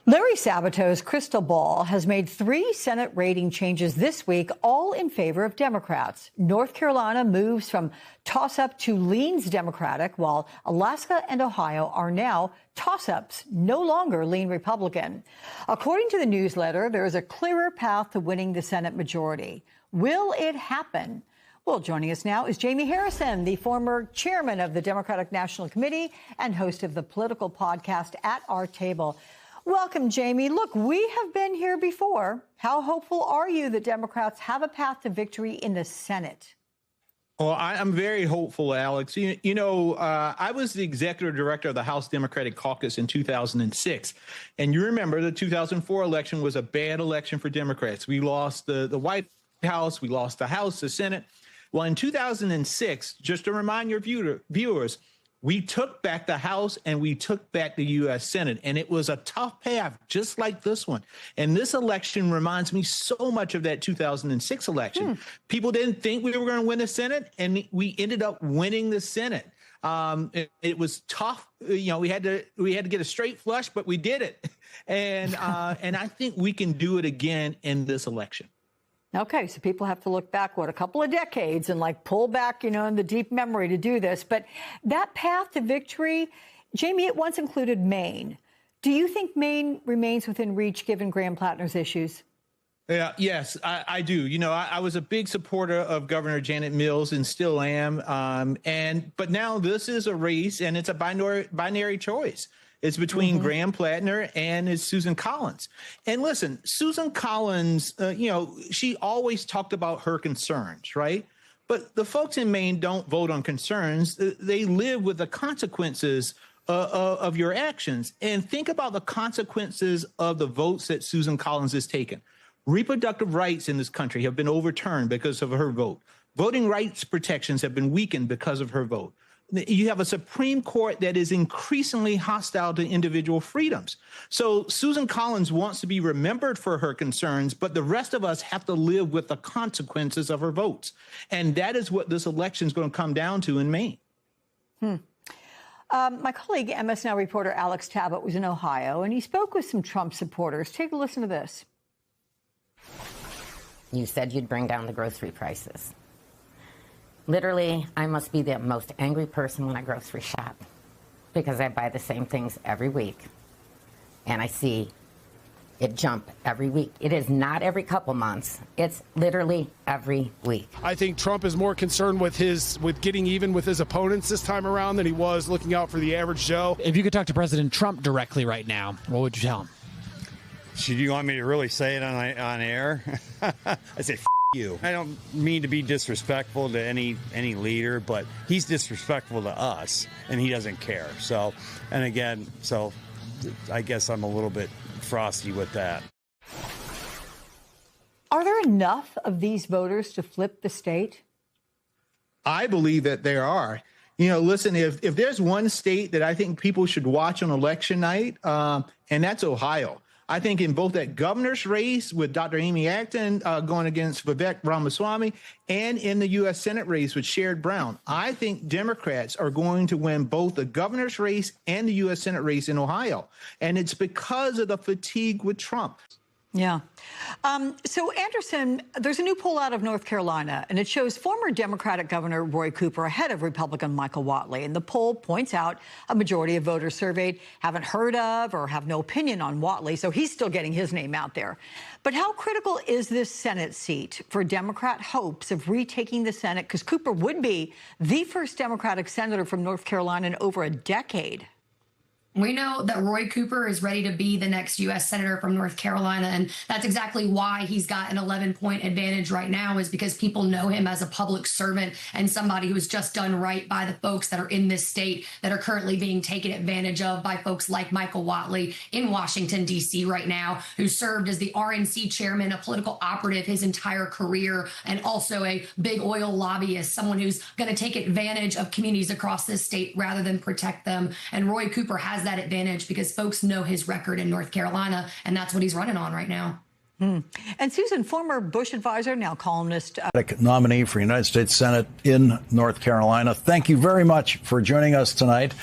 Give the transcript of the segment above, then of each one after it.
Larry Sabato's crystal ball has made 3 Senate rating changes this week, all in favor of Democrats. North Carolina moves from toss-up to leans Democratic, while Alaska and Ohio are now toss-ups, no longer lean Republican. According to the newsletter, there is a clearer path to winning the Senate majority. Will it happen? Well, joining us now is Jamie Harrison, the former chairman of the Democratic National Committee and host of the political podcast At Our Table. Welcome, Jamie. Look, we have been here before. How hopeful are you that Democrats have a path to victory in the Senate? Well, I'm very hopeful, Alex. I was the executive director of the House Democratic Caucus in 2006. And you remember the 2004 election was a bad election for Democrats. We lost the White House, we lost the House, the Senate. Well, in 2006, just to remind your viewers, we took back the House and we took back the U.S. Senate, and it was a tough path, just like this one. And this election reminds me so much of that 2006 election. People didn't think we were going to win the Senate, and we ended up winning the Senate. It was tough. We had to get a straight flush, but we did it. And I think we can do it again in this election. Okay, so people have to look back, a couple of decades and pull back, in the deep memory to do this. But that path to victory, Jamie, it once included Maine. Do you think Maine remains within reach given Graham Plattner's issues? Yeah, yes, I do. I was a big supporter of Governor Janet Mills and still am. But now this is a race and it's a binary choice. It's between Graham Plattner and it's Susan Collins. And listen, Susan Collins, she always talked about her concerns, right? But the folks in Maine don't vote on concerns. They live with the consequences of your actions. And think about the consequences of the votes that Susan Collins has taken. Reproductive rights in this country have been overturned because of her vote. Voting rights protections have been weakened because of her vote. You have a Supreme Court that is increasingly hostile to individual freedoms. So Susan Collins wants to be remembered for her concerns, but the rest of us have to live with the consequences of her votes. And that is what this election is going to come down to in Maine. My colleague, MS Now reporter Alex Tabbitt, was in Ohio, and he spoke with some Trump supporters. Take a listen to this. You said you'd bring down the grocery prices. Literally, I must be the most angry person when I grocery shop because I buy the same things every week and I see it jump every week. It is not every couple months. It's literally every week. I think Trump is more concerned with getting even with his opponents this time around than he was looking out for the average Joe. If you could talk to President Trump directly right now, what would you tell him? Should you want me to really say it on air? I say, you. I don't mean to be disrespectful to any leader, but he's disrespectful to us, and he doesn't care. So I guess I'm a little bit frosty with that. Are there enough of these voters to flip the state? I believe that there are. Listen, if there's one state that I think people should watch on election night, and that's Ohio. I think in both that governor's race with Dr. Amy Acton going against Vivek Ramaswamy and in the U.S. Senate race with Sherrod Brown, I think Democrats are going to win both the governor's race and the U.S. Senate race in Ohio. And it's because of the fatigue with Trump. Yeah. So, Anderson, there's a new poll out of North Carolina, and it shows former Democratic Governor Roy Cooper ahead of Republican Michael Whatley. And the poll points out a majority of voters surveyed haven't heard of or have no opinion on Whatley, so he's still getting his name out there. But how critical is this Senate seat for Democrat hopes of retaking the Senate? Because Cooper would be the first Democratic senator from North Carolina in over a decade. We know that Roy Cooper is ready to be the next U.S. Senator from North Carolina, and that's exactly why he's got an 11-point advantage right now, is because people know him as a public servant and somebody who has just done right by the folks that are in this state that are currently being taken advantage of by folks like Michael Whatley in Washington, D.C. right now, who served as the RNC chairman, a political operative his entire career, and also a big oil lobbyist, someone who's going to take advantage of communities across this state rather than protect them. And Roy Cooper has that advantage because folks know his record in North Carolina, and that's what he's running on right now. And Susan, former Bush advisor, now columnist. Nominee for United States Senate in North Carolina. Thank you very much for joining us tonight.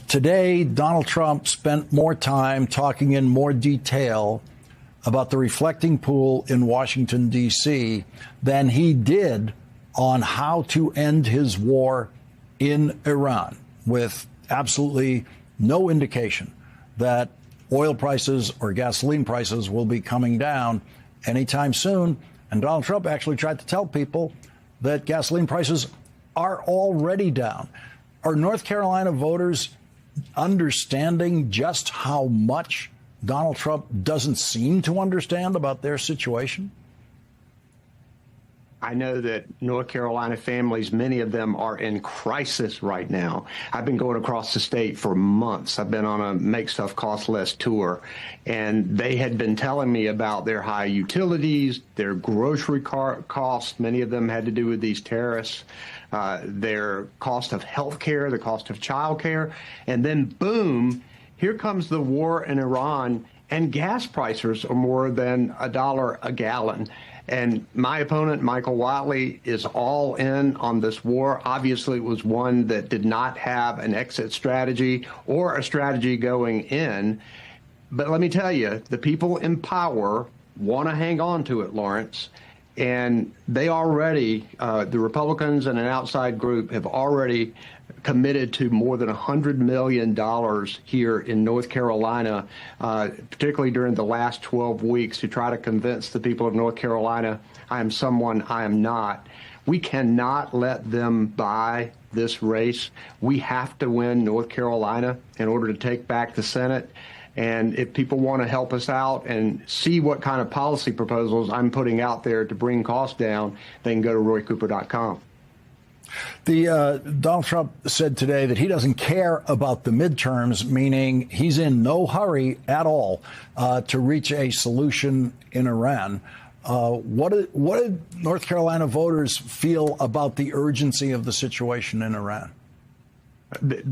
Today, Donald Trump spent more time talking in more detail about the reflecting pool in Washington, D.C. than he did on how to end his war in Iran, with absolutely no indication that oil prices or gasoline prices will be coming down anytime soon. And Donald Trump actually tried to tell people that gasoline prices are already down. Are North Carolina voters understanding just how much Donald Trump doesn't seem to understand about their situation? I know that North Carolina families, many of them are in crisis right now. I've been going across the state for months. I've been on a Make Stuff Cost Less tour, and they had been telling me about their high utilities, their grocery costs. Many of them had to do with these tariffs, their cost of health care, the cost of child care. And then, boom, here comes the war in Iran, and gas prices are more than $1 a gallon. And my opponent, Michael Whatley, is all in on this war. Obviously, it was one that did not have an exit strategy or a strategy going in. But let me tell you, the people in power want to hang on to it, Lawrence. And they already, the Republicans and an outside group have already committed to more than $100 million here in North Carolina, particularly during the last 12 weeks, to try to convince the people of North Carolina I am someone I am not. We cannot let them buy this race. We have to win North Carolina in order to take back the Senate. And if people want to help us out and see what kind of policy proposals I'm putting out there to bring costs down, they can go to roycooper.com. Donald Trump said today that he doesn't care about the midterms, meaning he's in no hurry at all to reach a solution in Iran. What did North Carolina voters feel about the urgency of the situation in Iran?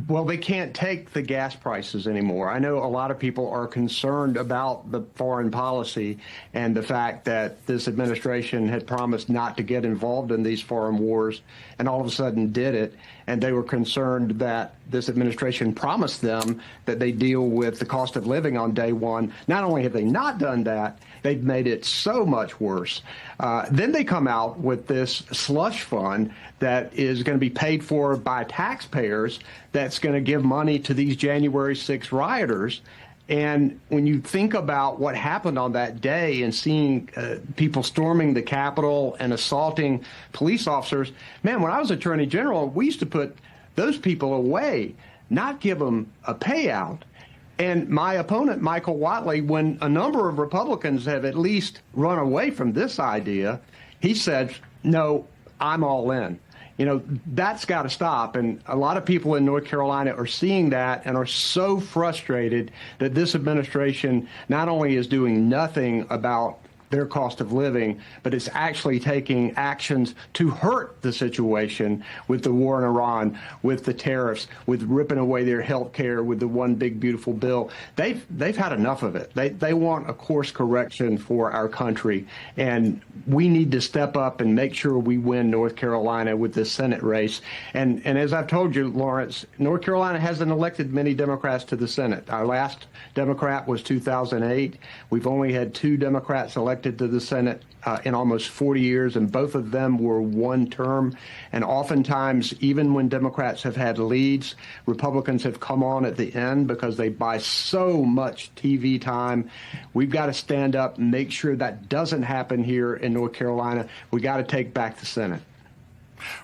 Well, they can't take the gas prices anymore. I know a lot of people are concerned about the foreign policy and the fact that this administration had promised not to get involved in these foreign wars and all of a sudden did it. And they were concerned that this administration promised them that they deal with the cost of living on day one. Not only have they not done that, they've made it so much worse. Then they come out with this slush fund that is going to be paid for by taxpayers that's going to give money to these January 6th rioters. And when you think about what happened on that day and seeing people storming the Capitol and assaulting police officers, man, when I was Attorney General, we used to put those people away, not give them a payout. And my opponent, Michael Whatley, when a number of Republicans have at least run away from this idea, he said, no, I'm all in. You know, that's got to stop. And a lot of people in North Carolina are seeing that and are so frustrated that this administration not only is doing nothing about their cost of living, but it's actually taking actions to hurt the situation with the war in Iran, with the tariffs, with ripping away their health care, with the one big beautiful bill. They've had enough of it. They want a course correction for our country, and we need to step up and make sure we win North Carolina with this Senate race. And as I've told you, Lawrence, North Carolina hasn't elected many Democrats to the Senate. Our last Democrat was 2008. We've only had 2 Democrats elected to the Senate in almost 40 years, and both of them were one term. And oftentimes, even when Democrats have had leads, Republicans have come on at the end because they buy so much TV time. We've got to stand up and make sure that doesn't happen here in North Carolina. We got to take back the Senate.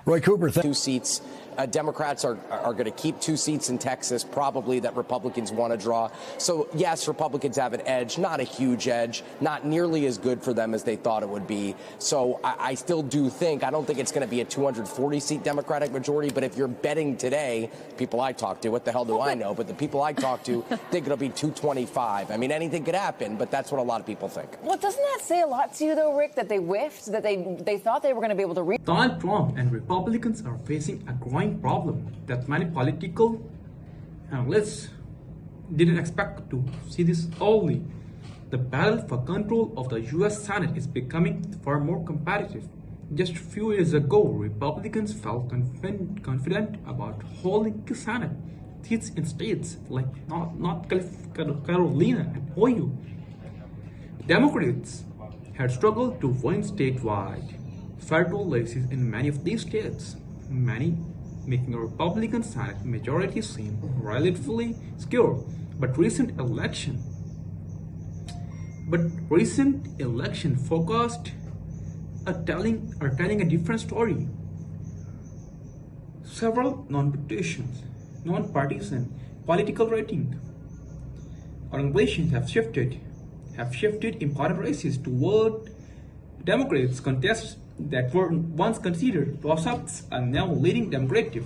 Roy Cooper, 2 seats. Democrats are going to keep 2 seats in Texas, probably, that Republicans want to draw. So, yes, Republicans have an edge, not a huge edge, not nearly as good for them as they thought it would be. So I still do think, I don't think it's going to be a 240-seat Democratic majority, but if you're betting today, people I talk to, what the hell do I know, but the people I talk to think it'll be 225. I mean, anything could happen, but that's what a lot of people think. Well, doesn't that say a lot to you, though, Rick, that they whiffed, that they thought they were going to be able to reach? Donald Trump and Republicans are facing a growing problem that many political analysts didn't expect to see this early the battle for control of the US Senate is becoming far more competitive. Just a few years ago, Republicans felt confident about holding the Senate seats in states like North Carolina and Ohio. Democrats had struggled to win statewide federal races in many of these states, making a Republican Senate majority seem relatively secure. But recent election focused are telling a different story. Several non-partisan political rating organizations have shifted important races toward Democrats. Contests that were once considered toss-ups are now leading Democratic,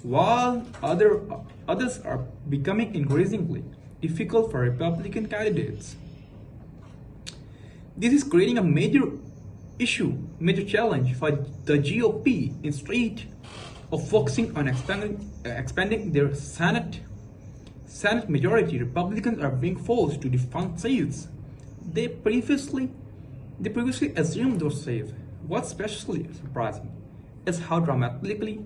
while others are becoming increasingly difficult for Republican candidates. This is creating a major challenge for the GOP. Instead of focusing on expanding their Senate majority, Republicans are being forced to defend seats they previously assumed were safe. What's especially surprising is how dramatically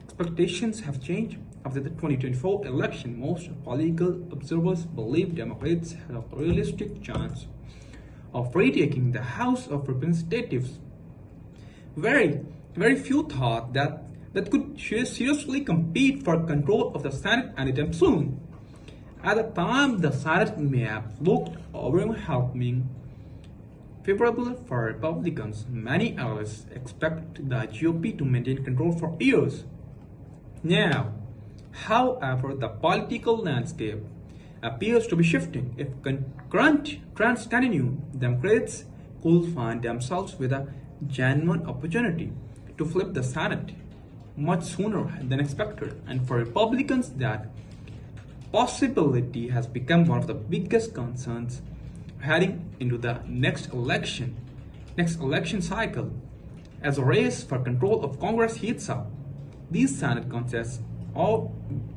expectations have changed after the 2024 election. Most political observers believe Democrats have a realistic chance of retaking the House of Representatives. Very few thought that could seriously compete for control of the Senate anytime soon. At the time, the Senate map looked overwhelming favorable for Republicans. Many analysts expect the GOP to maintain control for years. Now, however, the political landscape appears to be shifting. If current trends continue, Democrats could find themselves with a genuine opportunity to flip the Senate much sooner than expected. And for Republicans, that possibility has become one of the biggest concerns heading into the next election cycle. As the race for control of Congress heats up, these Senate contests are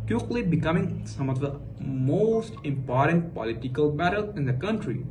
quickly becoming some of the most important political battles in the country.